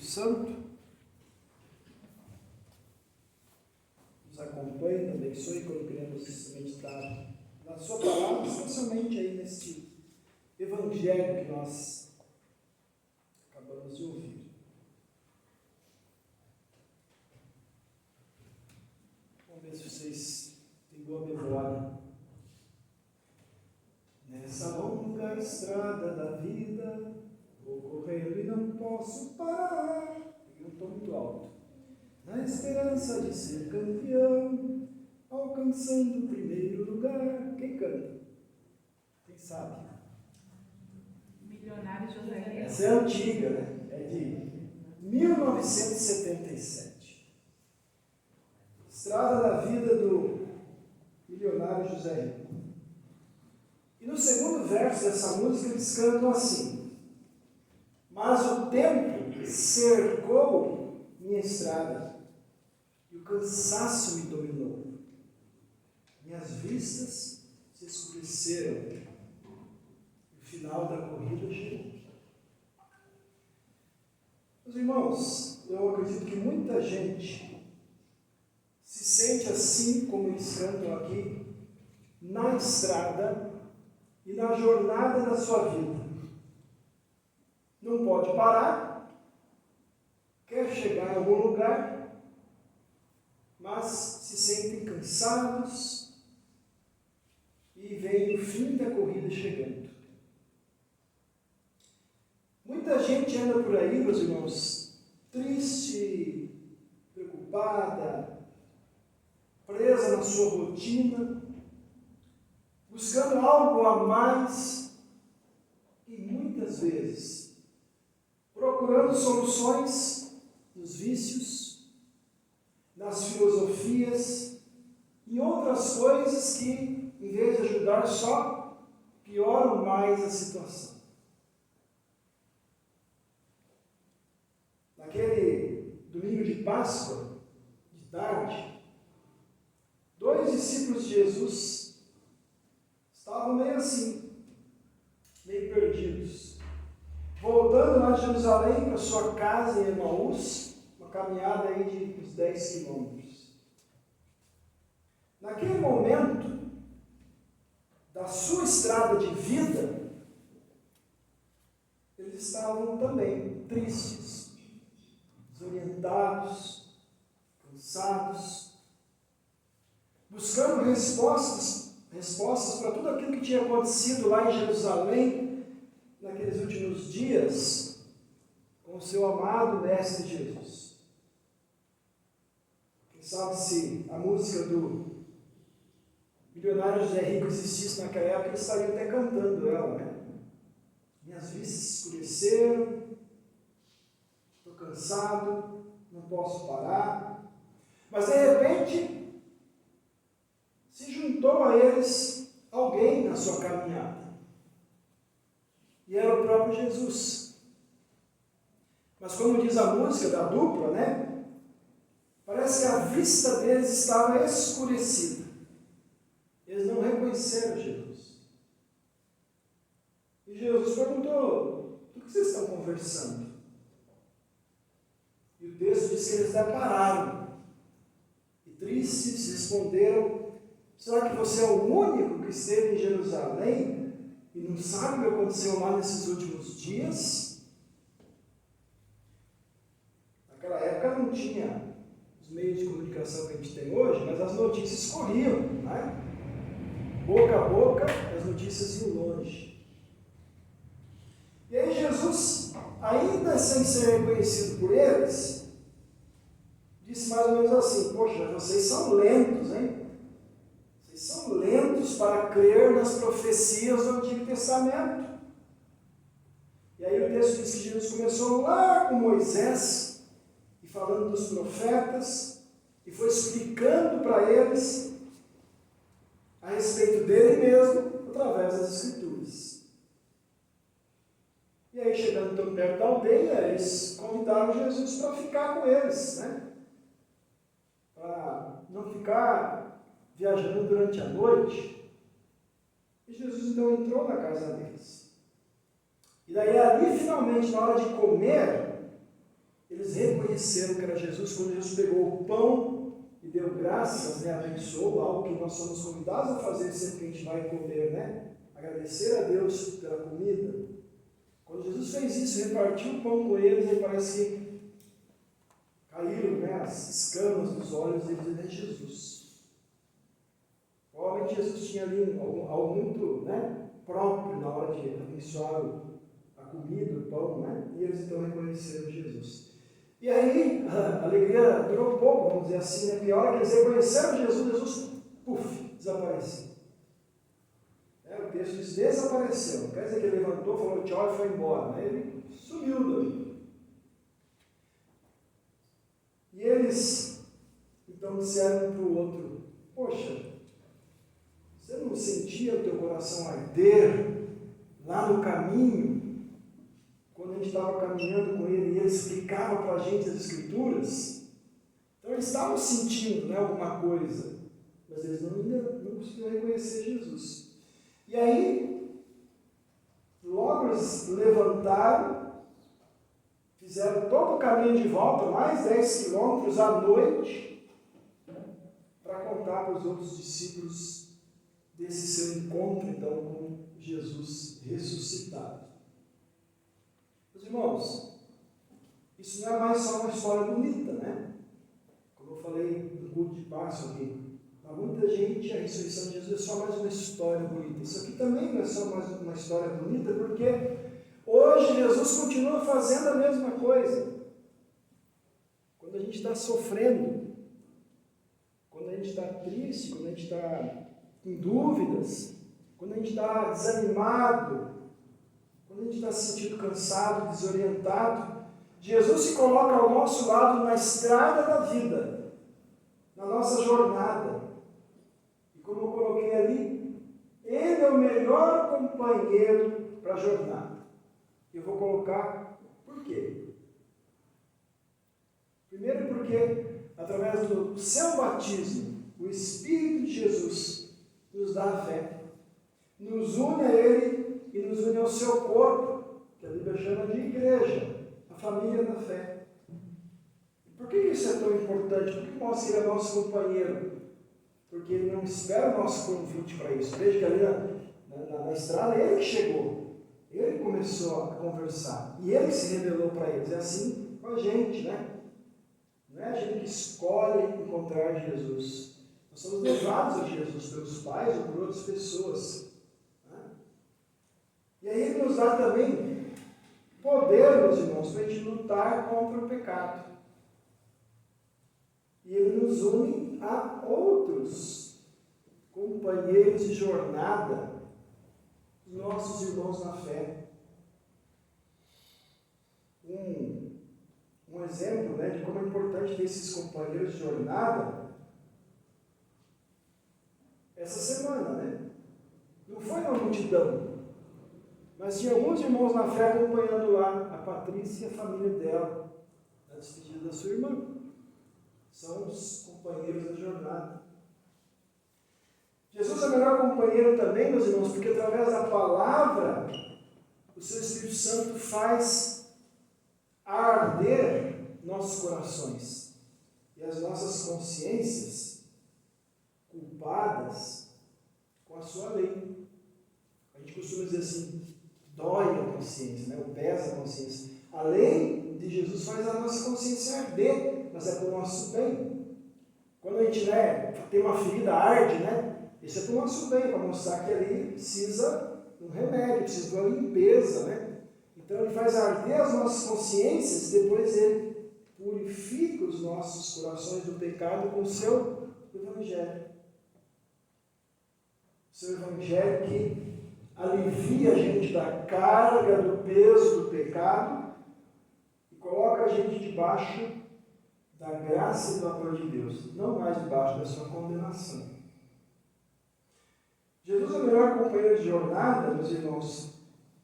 Santo nos acompanhe, nos abençoe quando queremos meditar na sua palavra, especialmente aí nesse evangelho que nós acabamos de ouvir. Vamos ver se vocês têm boa memória. Nessa longa estrada da vida, vou correndo e não posso parar. Eu estou muito alto. Na esperança de ser campeão, alcançando o primeiro lugar. Quem canta? Quem sabe? Milionário José Rico. Essa é antiga, né? É de 1977. Estrada da vida do milionário José Rico. E no segundo verso dessa música eles cantam assim: mas o tempo cercou minha estrada e o cansaço me dominou. Minhas vistas se escureceram e o final da corrida chegou. Meus irmãos, eu acredito que muita gente se sente assim como eles cantam aqui, na estrada e na jornada da sua vida. Não pode parar, quer chegar em algum lugar, mas se sentem cansados e vem o fim da corrida chegando. Muita gente anda por aí, meus irmãos, triste, preocupada, presa na sua rotina, buscando algo a mais e muitas vezes procurando soluções nos vícios, nas filosofias e outras coisas que, em vez de ajudar, só pioram mais a situação. Naquele domingo de Páscoa, de tarde, 2 discípulos de Jesus estavam meio assim, meio perdidos, voltando lá de Jerusalém para sua casa em Emaús, uma caminhada aí de uns 10 quilômetros. Naquele momento da sua estrada de vida, eles estavam também tristes, desorientados, cansados, buscando respostas para tudo aquilo que tinha acontecido lá em Jerusalém, naqueles últimos dias, com o seu amado Mestre Jesus. Quem sabe se a música do milionário José Rico existisse naquela época, eles estariam até cantando ela, né? Minhas vistas se escureceram, estou cansado, não posso parar. Mas de repente, se juntou a eles alguém na sua caminhada. E era o próprio Jesus. Mas como diz a música da dupla, né? Parece que a vista deles estava escurecida. Eles não reconheceram Jesus. E Jesus perguntou: do que vocês estão conversando? E o texto diz que eles pararam. E tristes responderam: será que você é o único que esteve em Jerusalém e não sabe o que aconteceu lá nesses últimos dias? Naquela época não tinha os meios de comunicação que a gente tem hoje, mas as notícias corriam, né? Boca a boca, as notícias iam longe. E aí Jesus, ainda sem ser reconhecido por eles, disse mais ou menos assim: poxa, vocês são lentos, hein? Vocês são lentos para crer nas profecias do Antigo Testamento. E aí o texto diz que Jesus começou lá com Moisés, e falando dos profetas, e foi explicando para eles a respeito dele mesmo, através das Escrituras. E aí, chegando tão perto da aldeia, eles convidaram Jesus para ficar com eles, né? Para não ficar viajando durante a noite. E Jesus então entrou na casa deles. E daí ali, finalmente, na hora de comer, eles reconheceram que era Jesus quando Jesus pegou o pão e deu graças, né, abençoou, algo que nós somos convidados a fazer sempre que a gente vai comer, né? Agradecer a Deus pela comida. Quando Jesus fez isso, repartiu o pão com eles, aí parece que caíram, né, as escamas dos olhos deles, é Jesus. Provavelmente Jesus tinha ali algo muito, né, próprio na hora de abençoar a comida, o pão, né? E eles então reconheceram Jesus. E aí, a alegria durou pouco, vamos dizer assim, né? Porque a hora que eles reconheceram Jesus, Jesus, desapareceu. O texto diz, desapareceu. Não quer dizer que ele levantou, falou tchau e foi embora, né? Ele sumiu dali. E eles, então, disseram um para o outro, poxa, você não sentia o teu coração arder lá no caminho, quando a gente estava caminhando com ele e ele explicava para a gente as Escrituras? Então eles estavam sentindo, né, alguma coisa, mas eles não conseguiam reconhecer Jesus. E aí, logo eles levantaram, fizeram todo o caminho de volta, mais 10 quilômetros à noite, para contar para os outros discípulos desse seu encontro, então, com Jesus ressuscitado. Meus irmãos, isso não é mais só uma história bonita, né? Como eu falei no culto de Páscoa aqui, para muita gente a ressurreição de Jesus é só mais uma história bonita. Isso aqui também não é só mais uma história bonita, porque hoje Jesus continua fazendo a mesma coisa. Quando a gente está sofrendo, quando a gente está triste, quando a gente está com dúvidas, quando a gente está desanimado, quando a gente está se sentindo cansado, desorientado, Jesus se coloca ao nosso lado na estrada da vida, na nossa jornada. E como eu coloquei ali, Ele é o melhor companheiro para a jornada. Eu vou colocar por quê? Primeiro porque, através do seu batismo, o Espírito de Jesus nos dá a fé, nos une a Ele e nos une ao seu corpo, que a Bíblia chama de igreja, a família da fé. Por que isso é tão importante? Por que mostra que Ele é nosso companheiro? Porque Ele não espera o nosso convite para isso. Veja que ali na estrada, Ele que chegou, Ele começou a conversar, e Ele se revelou para eles. É assim com a gente, né? Não é a gente que escolhe encontrar Jesus. Nós somos levados a Jesus pelos pais ou por outras pessoas. Né? E aí Ele nos dá também poder, meus irmãos, para a gente lutar contra o pecado. E Ele nos une a outros companheiros de jornada, nossos irmãos na fé. Um exemplo, né, de como é importante ter esses companheiros de jornada, essa semana, né? Não foi uma multidão, mas tinha alguns irmãos na fé acompanhando lá a Patrícia e a família dela, na despedida da sua irmã. São os companheiros da jornada. Jesus é o melhor companheiro também, meus irmãos, porque através da palavra, o seu Espírito Santo faz arder nossos corações e as nossas consciências culpadas com a sua lei. A gente costuma dizer assim, dói a consciência, né? Pesa a consciência. A lei de Jesus faz a nossa consciência arder, mas é para o nosso bem. Quando a gente, né, tem uma ferida, arde, né? Isso é para o nosso bem, para mostrar que ali precisa de um remédio, precisa de uma limpeza, né? Então ele faz arder as nossas consciências e depois ele purifica os nossos corações do pecado com o seu Evangelho. O seu Evangelho que alivia a gente da carga, do peso do pecado e coloca a gente debaixo da graça e do amor de Deus, não mais debaixo da sua condenação. Jesus é o melhor companheiro de jornada, meus irmãos,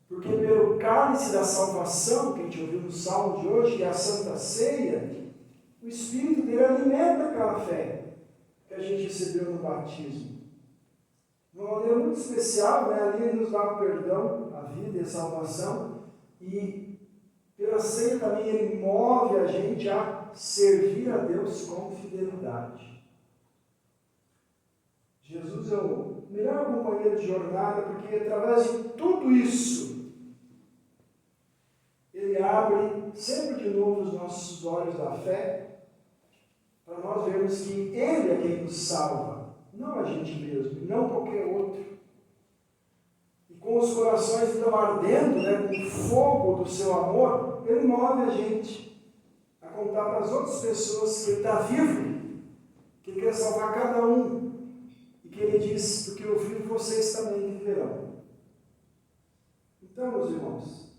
porque pelo cálice da salvação, que a gente ouviu no Salmo de hoje, que é a Santa Ceia, o Espírito dele alimenta aquela fé que a gente recebeu no batismo. De uma maneira muito especial, né? Ali ele nos dá o perdão, a vida e a salvação, e pela ceia também ele move a gente gente a servir a Deus com fidelidade. Jesus é o melhor companheiro de jornada, porque através de tudo isso, Ele abre sempre de novo os nossos olhos da fé, para nós vermos que Ele é quem nos salva, não a gente mesmo, não qualquer outro. E com os corações então ardendo, com o fogo do seu amor, Ele move a gente a contar para as outras pessoas que Ele está vivo, que Ele quer salvar cada um, e que Ele diz, porque eu vivo, vocês também viverão. Então, meus irmãos,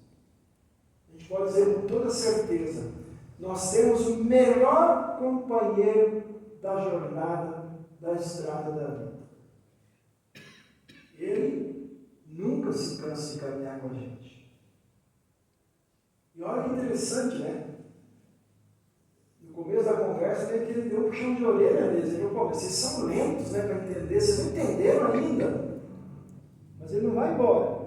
a gente pode dizer com toda certeza, nós temos o melhor companheiro da jornada, da estrada da vida. Ele nunca se cansa de caminhar com a gente. E olha que interessante, No começo da conversa, que ele deu um puxão de orelha neles. Ele falou, vocês são lentos, para entender, vocês não entenderam ainda. Mas ele não vai embora.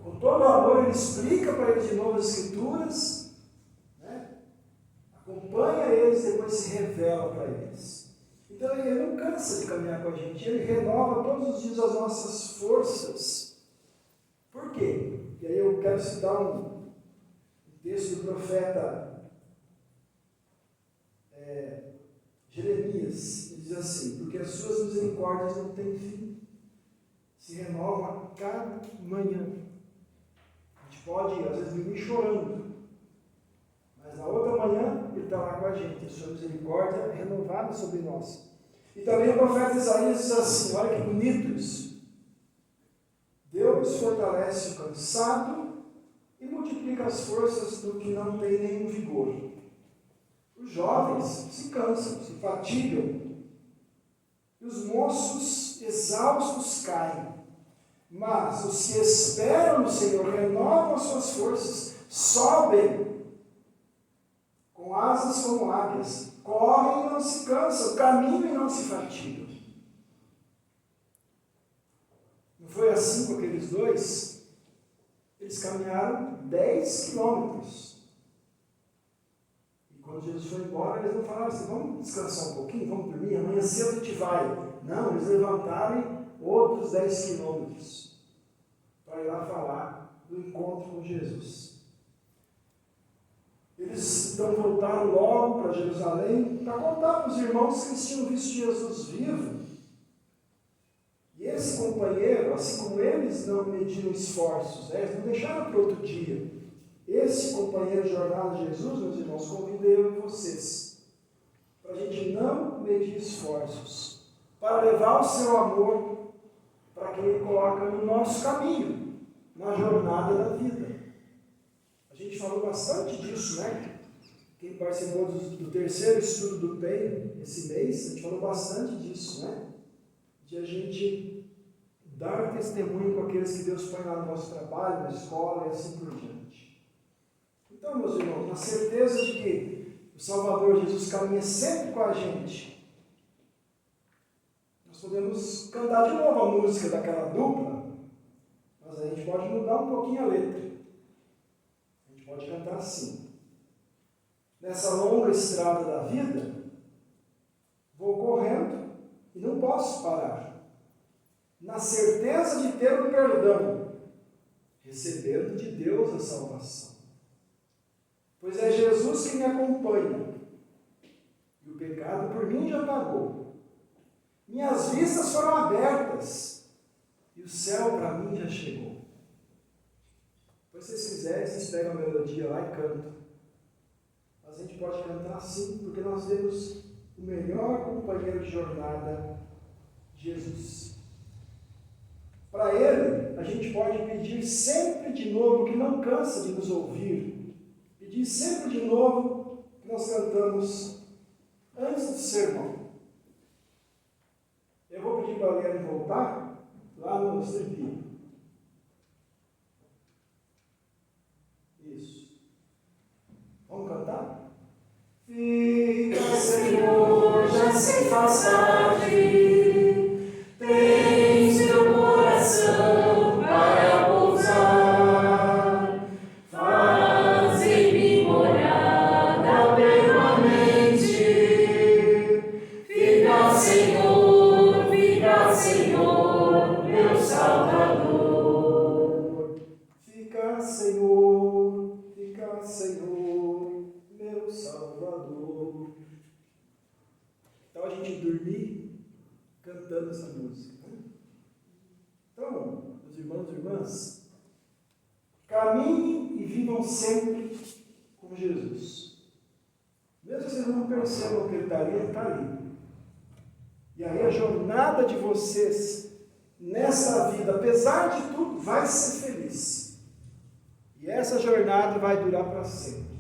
Com todo amor, ele explica para eles de novo as Escrituras, acompanha eles, depois se revela para eles. Então ele não cansa de caminhar com a gente, ele renova todos os dias as nossas forças. Por quê? E aí eu quero citar um texto do profeta Jeremias. Ele diz assim, porque as suas misericórdias não têm fim, se renovam a cada manhã. A gente pode, às vezes, dormir chorando, mas na outra manhã Ele está lá com a gente, a sua misericórdia é renovada sobre nós. E também o profeta Isaías diz assim, olha que bonito isso. Deus fortalece o cansado e multiplica as forças do que não tem nenhum vigor. Os jovens se cansam, se fatigam, e os moços exaustos caem. Mas os que esperam no Senhor renovam as suas forças, sobem com asas como águias, correm e não se cansam, caminham e não se fatigam. Não foi assim com aqueles dois? Eles caminharam 10 quilômetros. E quando Jesus foi embora, eles não falaram assim, vamos descansar um pouquinho, vamos dormir, amanhã cedo a gente vai. Não, eles levantaram outros 10 quilômetros para ir lá falar do encontro com Jesus. Eles então voltaram logo para Jerusalém para contar para os irmãos que eles tinham visto Jesus vivo. E esse companheiro, assim como eles não mediram esforços, eles não deixaram para outro dia. Esse companheiro de jornada de Jesus, meus irmãos, convida eu e vocês para a gente não medir esforços, para levar o seu amor para quem Ele coloca no nosso caminho, na jornada da vida. A gente falou bastante disso, Quem participou do terceiro estudo do PEN esse mês, a gente falou bastante disso, De a gente dar testemunho com aqueles que Deus põe lá no nosso trabalho, na escola e assim por diante. Então, meus irmãos, na certeza de que o Salvador Jesus caminha sempre com a gente, nós podemos cantar de novo a música daquela dupla, mas a gente pode mudar um pouquinho a letra. A gente pode cantar assim. Nessa longa estrada da vida, vou correndo e não posso parar. Na certeza de ter o perdão, recebendo de Deus a salvação. Pois é Jesus que me acompanha, e o pecado por mim já pagou. Minhas vistas foram abertas, e o céu para mim já chegou. Depois, se vocês quiserem, vocês pegam a melodia lá e cantam. Mas a gente pode cantar assim, porque nós temos o melhor companheiro de jornada, Jesus. Para Ele, a gente pode pedir sempre de novo, que não cansa de nos ouvir. Pedir sempre de novo, que nós cantamos antes do sermão. Eu vou pedir para a Eliane voltar lá no estribilho. Isso. Vamos cantar? Fica, Senhor, já se faz tarde, tens teu coração para pousar, faz em mim morada bem. cantando essa música. Né? Então, meus irmãos e irmãs, caminhem e vivam sempre com Jesus. Mesmo que vocês não percebam que Ele está ali. E aí a jornada de vocês nessa vida, apesar de tudo, vai ser feliz. E essa jornada vai durar para sempre.